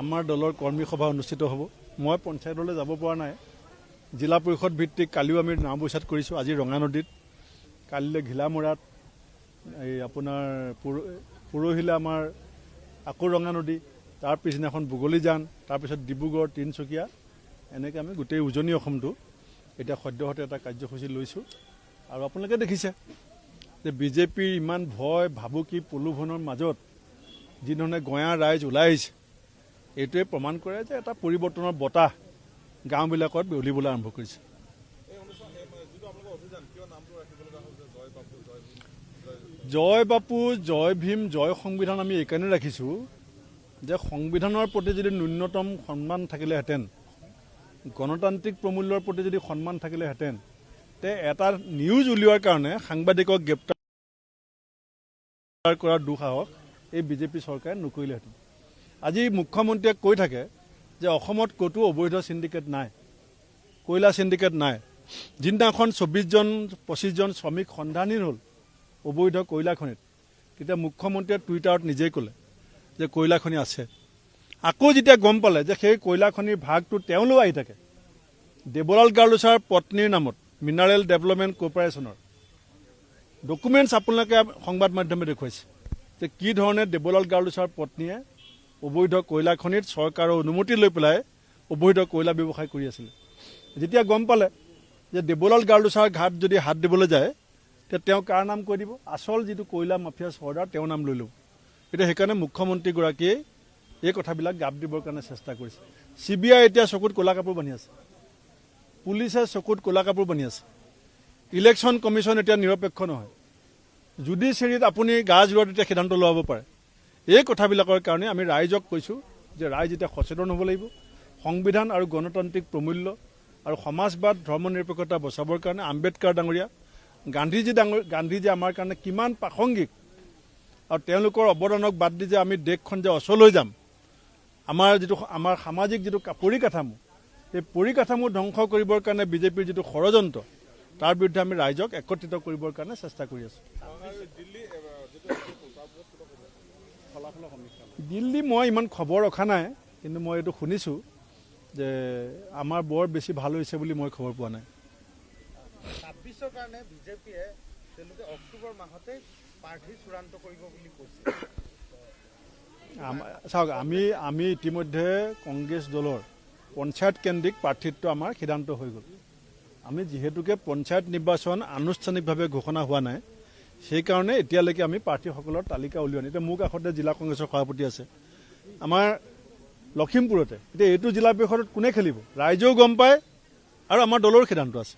আমাৰ দলৰ কৰ্মী সভা অনুষ্ঠিত হ'ব। মই পঞ্চায়তলৈ যাব পৰা নাই। জিলা পৰিষদ ভিত্তিক কালিও আমি নাওবৈচাত কৰিছোঁ, আজি ৰঙানদীত, কালিলৈ ঘিলামৰাত, এই আপোনাৰ পৰহিলে আমাৰ আকৌ ৰঙানদী, তাৰ পিছদিনাখন বুগলিজান, তাৰপিছত ডিব্ৰুগড়, তিনিচুকীয়া, এনেকৈ আমি গোটেই উজনি অসমটো এতিয়া সদ্যহতে এটা কাৰ্যসূচী লৈছোঁ। আৰু আপোনালোকে দেখিছে যে বিজেপিৰ ইমান ভয় ভাবুকি প্ৰলোভনৰ মাজত যিধৰণে গঞা ৰাইজ ওলাই আহিছে, এইটোৱে প্ৰমাণ কৰে যে এটা পৰিৱৰ্তনৰ বতাহ গাঁওবিলাকত উলিবলৈ আৰম্ভ কৰিছে। জয় বাপু, জয় ভীম, জয় সংবিধান আমি এইকাৰণে ৰাখিছোঁ যে সংবিধানৰ প্ৰতি যদি ন্যূনতম সন্মান থাকিলেহেঁতেন, গণতান্ত্ৰিক প্ৰমূল্যৰ প্ৰতি যদি সন্মান থাকিলেহেঁতেন, তে এটা নিউজ উলিওৱাৰ কাৰণে সাংবাদিকক গ্ৰেপ্তাৰ কৰাৰ দুঃসাহস এই বিজেপি চৰকাৰে নকৰিলেহেঁতেন। আজি মুখ্যমন্ত্ৰীয়ে কৈ থাকে যে অসমত ক'তো অবৈধ চিণ্ডিকেট নাই, কয়লা চিণ্ডিকেট নাই। যিদিনাখন 24-25জন শ্ৰমিক সন্ধানহীন হ'ল অবৈধ কয়লা খনিত, তেতিয়া মুখ্যমন্ত্ৰীয়ে টুইটাৰত নিজেই ক'লে যে কয়লা খনি আছে। আকৌ যেতিয়া গম পালে যে সেই কয়লা খনিৰ ভাগটো তেওঁলৈ আহি থাকে, দেৱলাল গাৰ্লোছাৰ পত্নীৰ নামত মিনাৰেল ডেভেলপমেণ্ট কৰ্পৰেশ্যনৰ ডকুমেণ্টছ আপোনালোকে সংবাদ মাধ্যমে দেখুৱাইছে যে কি ধৰণে দেৱলাল গাৰ্লোছাৰ পত্নীয়ে অবৈধ কয়লা খনিত চৰকাৰৰ অনুমতি লৈ পেলাই অবৈধ কয়লা ব্যৱসায় কৰি আছিলে। যেতিয়া গম পালে যে দেৱলাল গাৰ্লোছাৰ ঘাট যদি হাত দিবলৈ যায়, তেতিয়া তেওঁ কাৰ নাম কৈ দিব? আচল যিটো কয়লা মাফিয়া চৰ্দাৰ তেওঁৰ নাম লৈ ল'ব। এতিয়া সেইকাৰণে মুখ্যমন্ত্ৰীগৰাকীয়ে এই কথাবিলাক গাপ দিবৰ কাৰণে চেষ্টা কৰিছে। CBI এতিয়া চকুত ক'লা কাপোৰ বান্ধি আছে, পুলিচে চকুত ক'লা কাপোৰ বান্ধি আছে, ইলেকশ্যন কমিশ্যন এতিয়া নিৰপেক্ষ নহয়, জুডিচিয়াৰীত আপুনি গা জোৰত এতিয়া সিদ্ধান্ত ল'ব পাৰে। এই কথাবিলাকৰ কাৰণে আমি ৰাইজক কৈছোঁ যে ৰাইজ এতিয়া সচেতন হ'ব লাগিব। সংবিধান আৰু গণতান্ত্ৰিক প্ৰমূল্য আৰু সমাজবাদ, ধৰ্ম নিৰপেক্ষতা বচাবৰ কাৰণে আম্বেদকাৰ ডাঙৰীয়া, গান্ধীজী আমাৰ কাৰণে কিমান প্ৰাসংগিক, আৰু তেওঁলোকৰ অৱদানক বাদ দি যে আমি দেশখন যে অচলৈ যাম, আমাৰ সামাজিক যিটো পৰিকাঠামো, এই পৰিকাঠামো ধ্বংস কৰিবৰ কাৰণে বিজেপিৰ যিটো ষড়যন্ত্ৰ, তাৰ বিৰুদ্ধে আমি ৰাইজক একত্ৰিত কৰিবৰ কাৰণে চেষ্টা কৰি আছোঁ। দিল্লী মই ইমান খবৰ ৰখা নাই, কিন্তু মই এইটো শুনিছোঁ যে আমাৰ বৰ বেছি ভাল হৈছে বুলি মই খবৰ পোৱা নাই। 26ৰ কাৰণে বিজেপিয়ে তেওঁলোকে অক্টোবৰ মাহতে প্ৰাৰ্থী চূড়ান্ত কৰিব বুলি কৈছে। চাওক, আমি ইতিমধ্যে কংগ্ৰেছ দলৰ পঞ্চায়ত কেন্দ্ৰিক প্ৰাৰ্থিত্ব আমাৰ সিদ্ধান্ত হৈ গ'ল। আমি যিহেতুকে পঞ্চায়ত নিৰ্বাচন আনুষ্ঠানিকভাৱে ঘোষণা হোৱা নাই, সেইকাৰণে এতিয়ালৈকে আমি প্ৰাৰ্থীসকলৰ তালিকা উলিওৱা নাই। এতিয়া মোৰ কাষতে জিলা কংগ্ৰেছৰ সভাপতি আছে আমাৰ লখিমপুৰতে। এতিয়া এইটো জিলা পৰিষদত কোনে খেলিব ৰাইজেও গম পায়, আৰু আমাৰ দলৰ সিদ্ধান্ত আছে।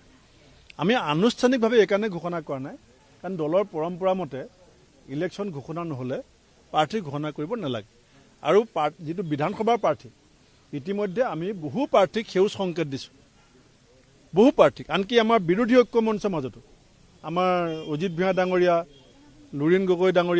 আমি আনুষ্ঠানিকভাৱে এইকাৰণে ঘোষণা কৰা নাই, কাৰণ দলৰ পৰম্পৰা মতে ইলেকশ্যন ঘোষণা নহ'লে প্ৰাৰ্থী ঘোষণা কৰিব নালাগে। আৰু যিটো বিধানসভাৰ প্ৰাৰ্থী, ইতিমধ্যে আমি বহু প্ৰাৰ্থীক সেউজ সংকেত দিছোঁ, বহু প্ৰাৰ্থীক, আনকি আমাৰ বিৰোধী ঐক্য মঞ্চৰ মাজতো আমাৰ অজিত ভূঞা ডাঙৰীয়া, লুৰিণ গগৈ ডাঙৰীয়া,